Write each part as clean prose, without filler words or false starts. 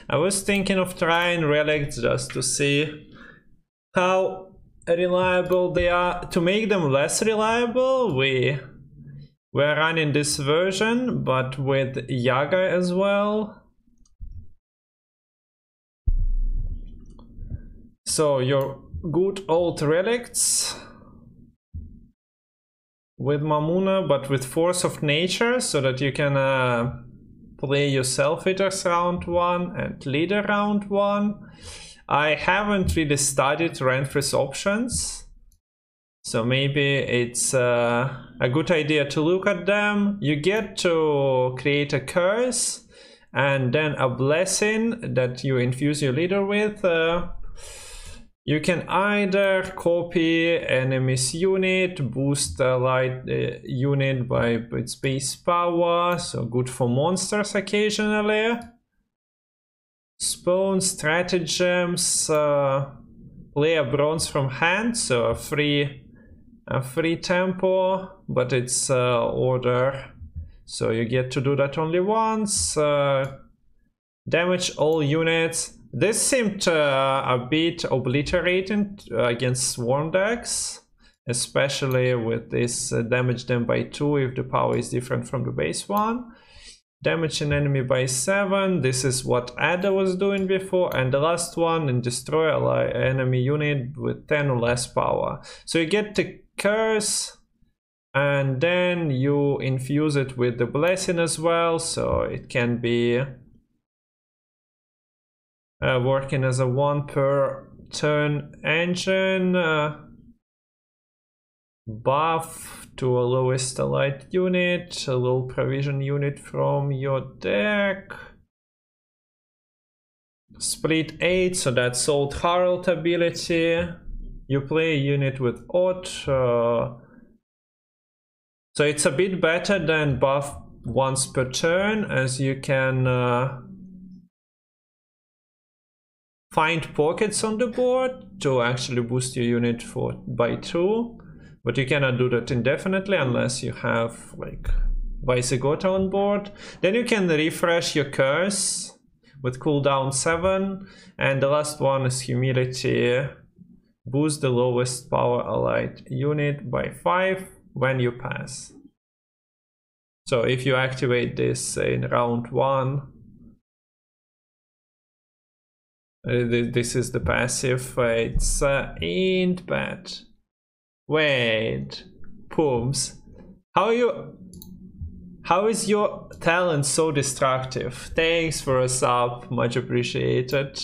I was thinking of trying Relicts just to see how reliable they are. To make them less reliable, we're running this version, but with Yaga as well. So your good old Relicts with Mamuna, but with Force of Nature, so that you can play your Self-Eaters round 1 and Leader round 1. I haven't really studied Renfri's options, so maybe it's a good idea to look at them. You get to create a curse and then a blessing that you infuse your leader with. You can either copy enemy's unit, boost the light unit by its base power, so good for monsters occasionally. Spawn stratagems, play a bronze from hand, so a free tempo, but it's order, so you get to do that only once. Damage all units. This seemed a bit obliterating against swarm decks, especially with this damage them by 2 if the power is different from the base one. Damage an enemy by 7, this is what Ada was doing before, and the last one, and destroy an enemy unit with 10 or less power. So you get the curse, and then you infuse it with the blessing as well, so it can be working as a 1 per turn engine. Buff to a lowest allied unit, a low provision unit from your deck. Split 8, so that's Old Herald ability. You play a unit with Odd, so it's a bit better than buff once per turn, as you can find pockets on the board to actually boost your unit by 2. But you cannot do that indefinitely unless you have like Visigoth on board. Then you can refresh your curse with cooldown 7, and the last one is Humility. Boost the lowest power allied unit by 5 when you pass. So if you activate this in round 1, this is the passive. It's ain't bad. Wait, Pooms, how is your talent so destructive? Thanks for a sub, much appreciated.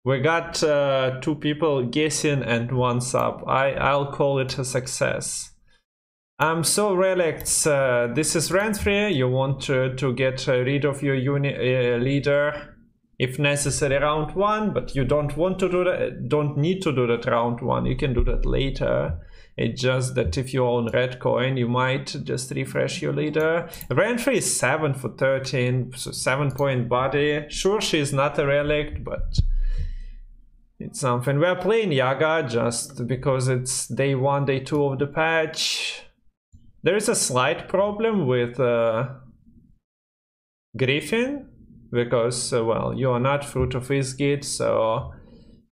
We got 2 people guessing and 1 sub. I'll call it a success. So Relicts, this is Renfri. You want to get rid of your unit leader, if necessary, round 1, but you don't want to do that, don't need to do that round 1, you can do that later. It's just that if you own red coin, you might just refresh your leader. Renfri is 7 for 13, so 7-point body. Sure, she's not a relic, but it's something. We're playing Yaga just because it's day 1, day 2 of the patch. There is a slight problem with Griffin, because well, you are not Fruit of Isgit, so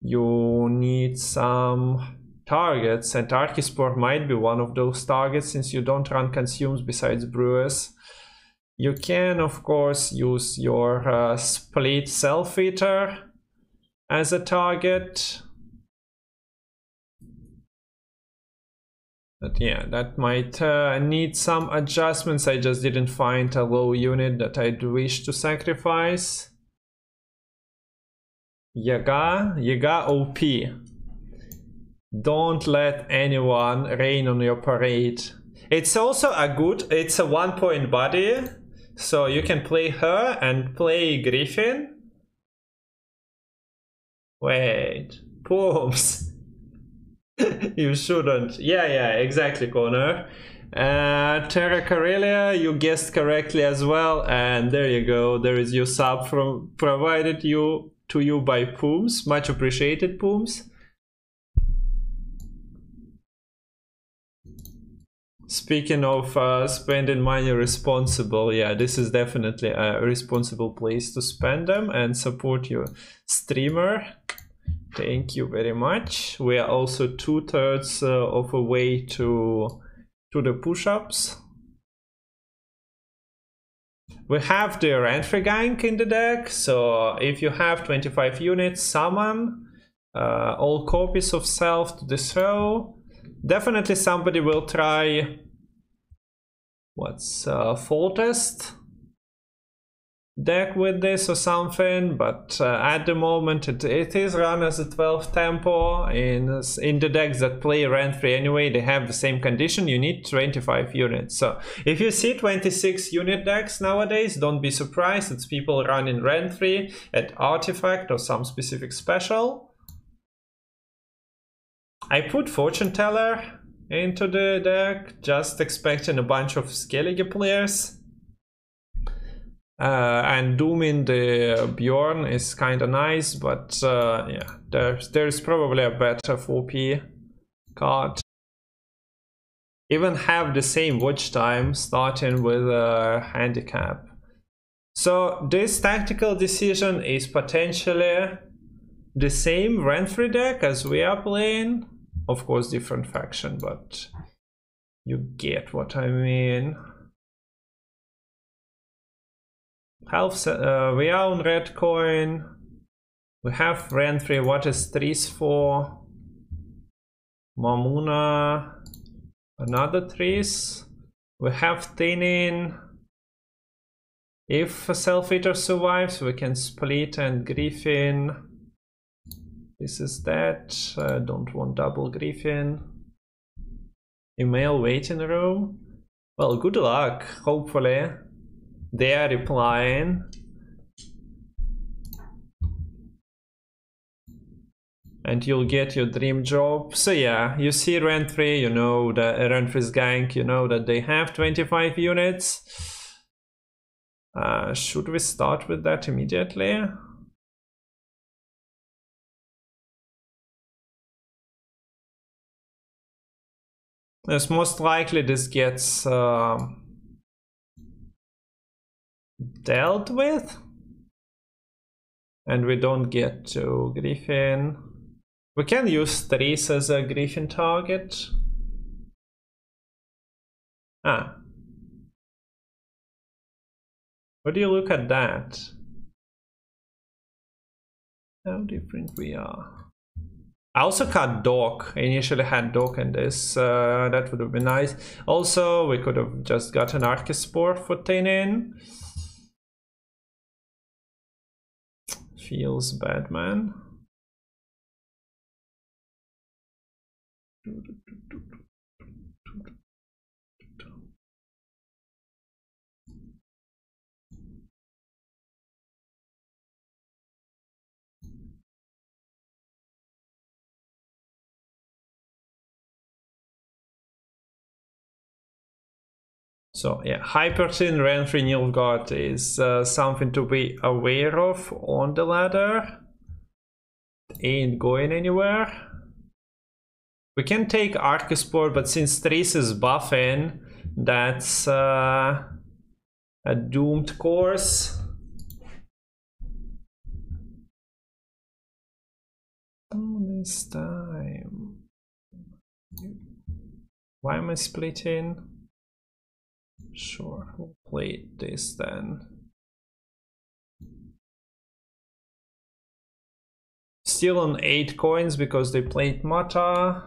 you need some targets, and Archispore might be one of those targets since you don't run consumes besides Brewers. You can of course use your Split Self-Eater as a target, but yeah, that might need some adjustments. I just didn't find a low unit that I'd wish to sacrifice. Yaga OP. Don't let anyone rain on your parade. It's also it's a 1-point body, so you can play her and play Griffin. Wait, Pooms. You shouldn't. Yeah, exactly, Connor. Terra Carelia, you guessed correctly as well, and there you go. There is your sub provided to you by Pooms. Much appreciated, Pooms. Speaking of spending money responsible, yeah, this is definitely a responsible place to spend them and support your streamer. Thank you very much. We are also 2/3 of a way to the push-ups. We have the Renfri gank in the deck, so if you have 25 units, summon all copies of self to this row. Definitely somebody will try what's Foltest deck with this or something, but at the moment it is run as a 12 tempo. In the decks that play Renfri anyway, they have the same condition. You need 25 units. So if you see 26 unit decks nowadays, don't be surprised. It's people running Renfri at Artifact or some specific special. I put Fortune Teller into the deck, just expecting a bunch of Skellige players. And dooming the Bjorn is kind of nice, but yeah, there's probably a better 4P card. Even have the same watch time, starting with a handicap. So this tactical decision is potentially the same Renfri deck as we are playing. Of course, different faction, but you get what I mean. We are on red coin. We have Renfri. What is Trees for? Mamuna. Another Trees. We have Tinin. If Self-Eater survives, we can split and Griffin. This is that. I don't want double Griffin. Email waiting room. Well, good luck. Hopefully they are replying. And you'll get your dream job. So yeah, you see Renfri, you know that Renfri's gank, you know that they have 25 units. Should we start with that immediately? Yes, most likely this gets dealt with, and we don't get to Griffin. We can use Trees as a Griffin target. Ah. What do you look at that? How different we are. I also cut Dock. I initially had Dock in this. That would have been nice. Also, we could have just got an Archispore for Tinin. Feels bad, man. So yeah, Hypertin, Renfri, Nilfgaard is something to be aware of on the ladder. It ain't going anywhere. We can take Archispore, but since Trees is buffing, that's a doomed course. This time. Why am I splitting? Sure, we'll play this then. Still on 8 coins because they played Mata.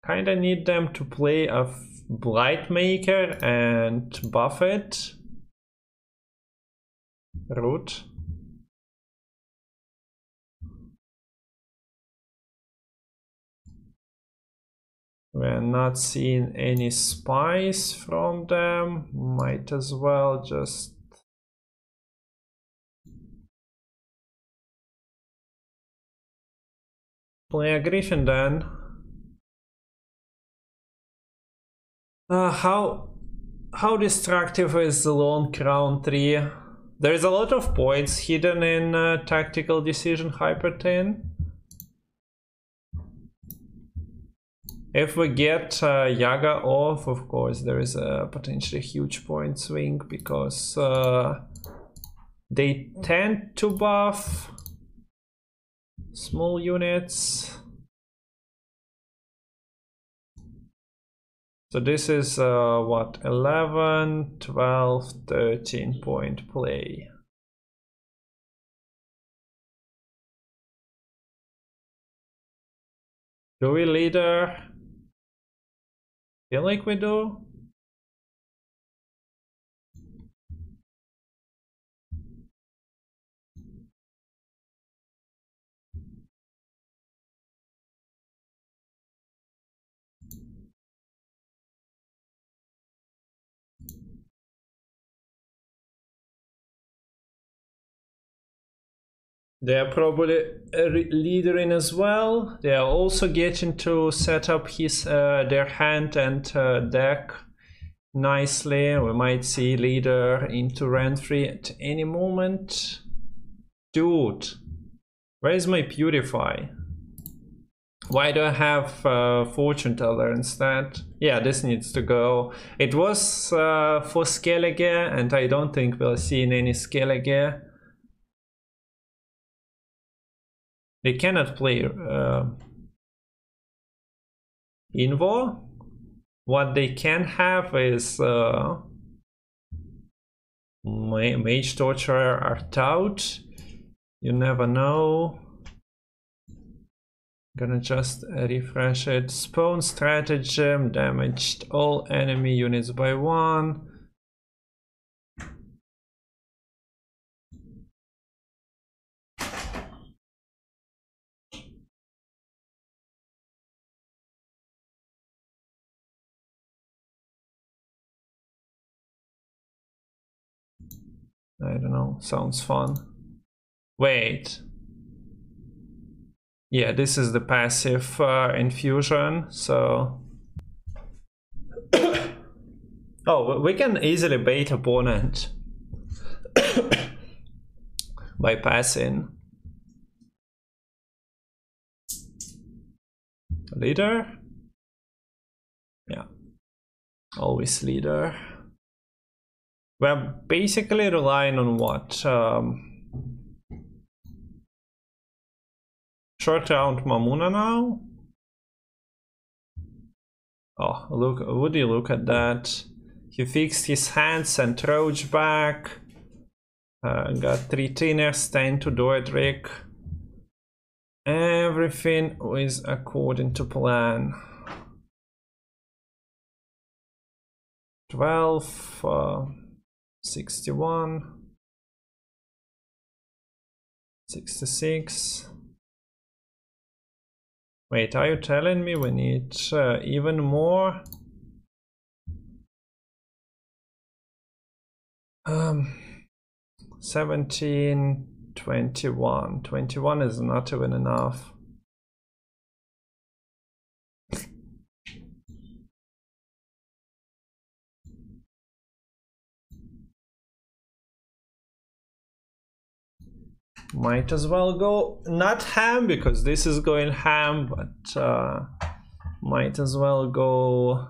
Kinda need them to play a Blightmaker and buff it. Root. We're not seeing any spies from them. Might as well just play a Griffin then. How destructive is the Lone Crown tree? There's a lot of points hidden in Tactical Decision Hypertin. If we get Yaga off, of course, there is a potentially huge point swing because they tend to buff small units. So this is what, 11, 12, 13 point play. Do we leader? Feel like we do? They are probably leadering as well. They are also getting to set up his their hand and deck nicely. We might see leader into Renfri at any moment. Dude, where is my Purify? Why do I have Fortune Teller instead? Yeah, this needs to go. It was for Skellige, and I don't think we'll see any Skellige. They cannot play Invo. What they can have is Mage Torturer Artout. You never know. Gonna just refresh it. Spawn Stratagem damaged all enemy units by 1. I don't know, sounds fun. Wait. Yeah, this is the passive infusion, so... Oh, we can easily bait opponent by passing. Leader? Yeah, always leader. We're basically relying on what? Short round Mamuna now? Oh, look, would you look at that? He fixed his hands and Roach back. Got 3 Tinners, 10 to Doedric. Everything is according to plan. 12, 61, 66. Wait, are you telling me we need even more? 17, 21. 21 is not even enough. Might as well go, not ham because this is going ham, but might as well go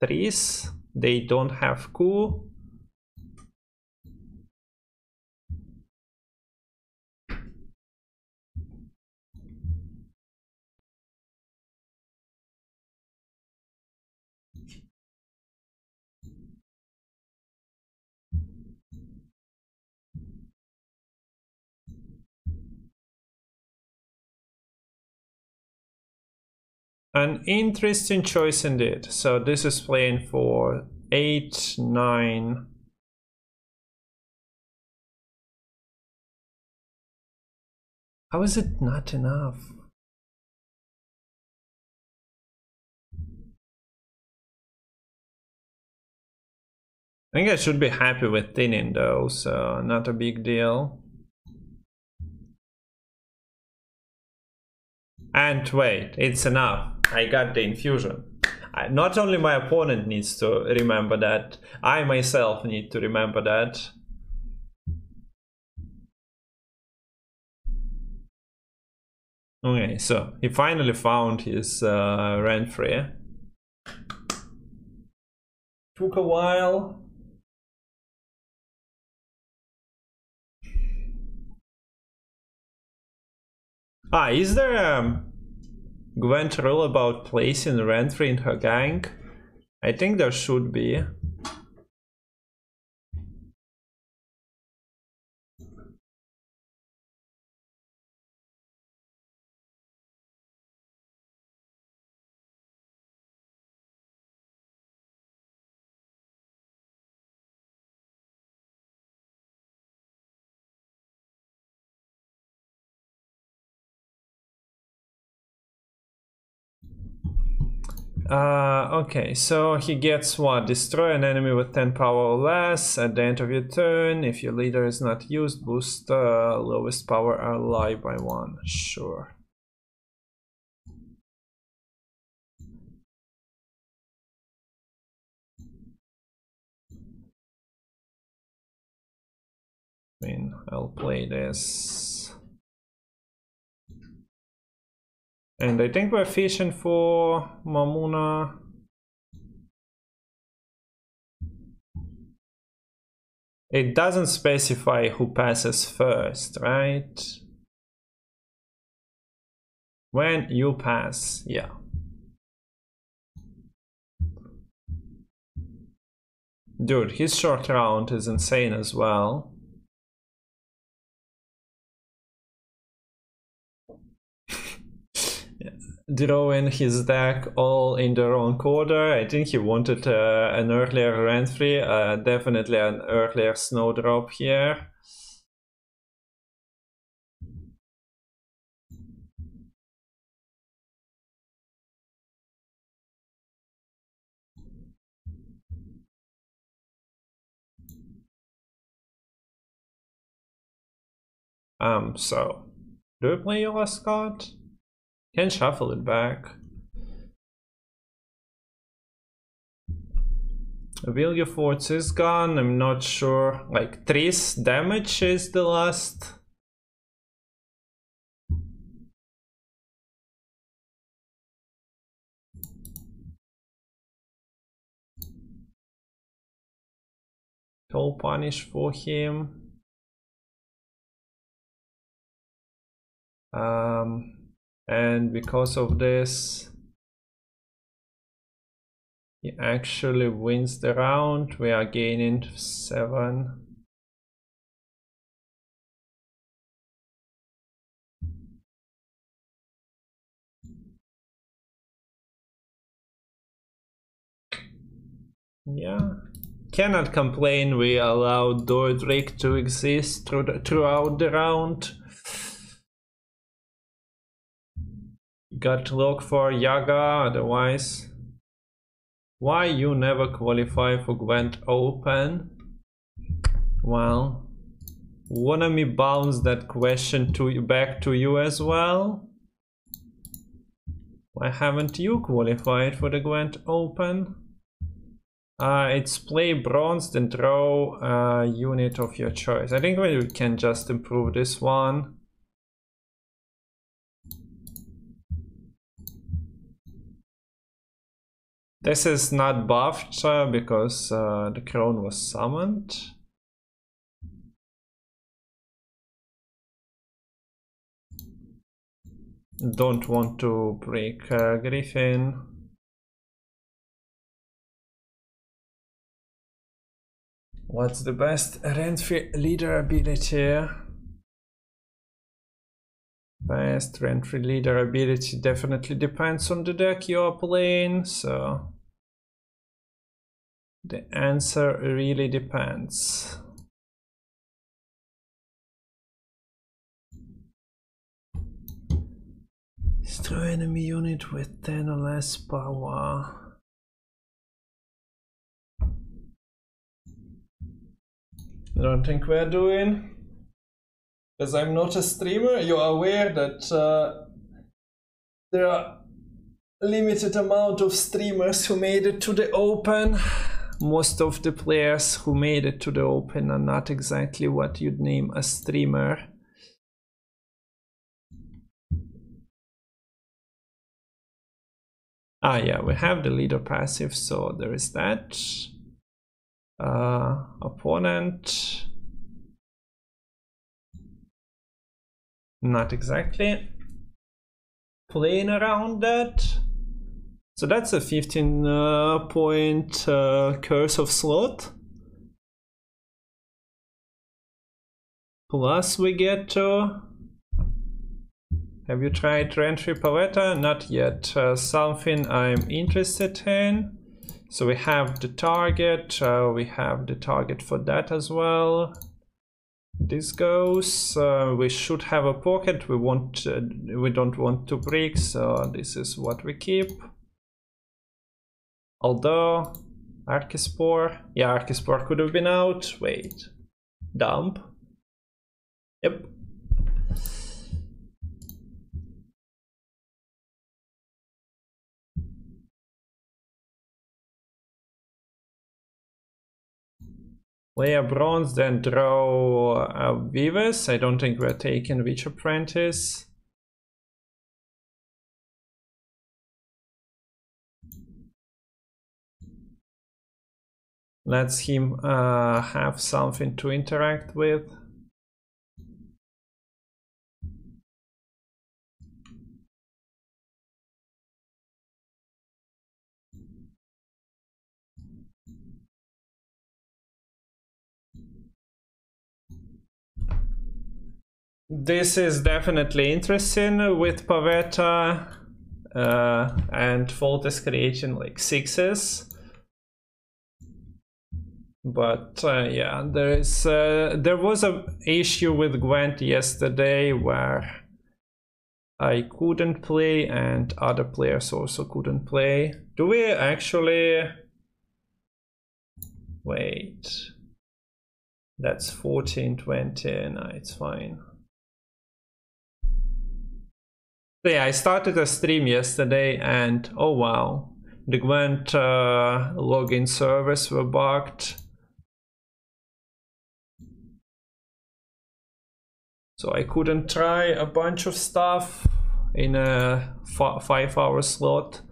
Tris. They don't have coup. An interesting choice indeed. So this is playing for 8, 9. How is it not enough? I think I should be happy with thinning though, so not a big deal. And wait, it's enough. I got the infusion. Not only my opponent needs to remember that, I myself need to remember that. Okay, so he finally found his Renfri. Took a while. Is there a Gwent rule about placing Renfri in her gang? I think there should be. Okay, so he gets what? Destroy an enemy with 10 power or less at the end of your turn. If your leader is not used, boost lowest power ally by 1. Sure. I mean, I'll play this. And I think we're fishing for Mamuna. It doesn't specify who passes first, right? When you pass, yeah. Dude, his short round is insane as well. Drawing his deck all in the wrong order. I think he wanted an earlier Renfri, definitely an earlier Snowdrop here. So, do we play your last card? Can shuffle it back. Will Force is gone, I'm not sure. Like 3 damage is the last. Toll punish for him. And because of this, he actually wins the round. We are gaining 7. Yeah, cannot complain. We allowed Dordrick to exist throughout the round. Got to look for Yaga, otherwise. Why you never qualify for Gwent Open? Well, wanna me bounce that question back to you as well? Why haven't you qualified for the Gwent Open? It's play bronze, then draw a unit of your choice. I think we can just improve this one. This is not buffed because the crone was summoned. Don't want to break Griffin. What's the best Renfri leader ability? Best Renfri leader ability definitely depends on the deck you are playing, so the answer really depends. Destroy enemy unit with 10 or less power. I don't think we're doing. As I'm not a streamer, you are aware that there are limited amount of streamers who made it to the Open. Most of the players who made it to the Open are not exactly what you'd name a streamer. Ah, yeah, we have the leader passive, so there is that. Opponent. Not exactly playing around that. So that's a 15 point curse of slot. Plus we get to... Have you tried Renfri Pavetta? Not yet. Something I'm interested in. So we have the target. We have the target for that as well. This goes. We should have a pocket. We don't want to break, so this is what we keep. Although Archispore, yeah, Archispore could have been out. Wait, dump. Yep. Play a bronze, then draw a Vivus. I don't think we're taking Witch Apprentice. Let's him have something to interact with. This is definitely interesting with Pavetta and Fault is creating like 6s. But yeah, there was a issue with Gwent yesterday where I couldn't play and other players also couldn't play. Do we actually... Wait. That's 14:20. No, it's fine. So yeah, I started a stream yesterday and oh wow, the Gwent login servers were bugged. So I couldn't try a bunch of stuff in a 5-hour slot.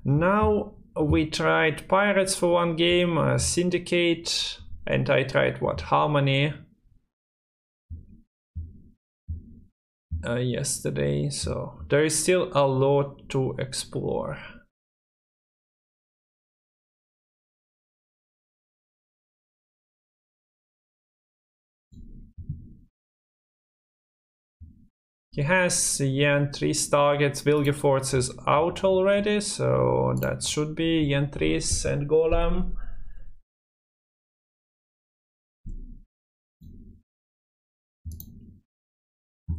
Now we tried Pirates for one game, Syndicate, and I tried what, Harmony yesterday, so there is still a lot to explore. He has Yen 3 targets. Vilgefortz is out already, so that should be Yen 3s and Golem.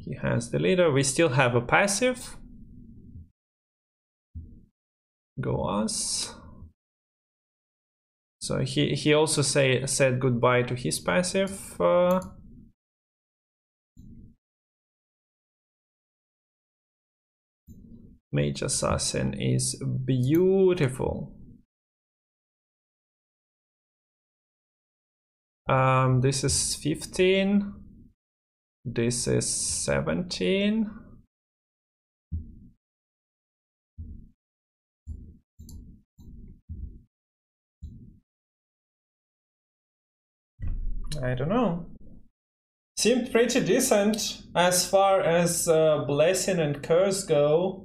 He has the leader. We still have a passive. Go us. So he also said goodbye to his passive. Mage Assassin is beautiful. This is 15. This is 17. I don't know. Seemed pretty decent as far as Blessing and Curse go.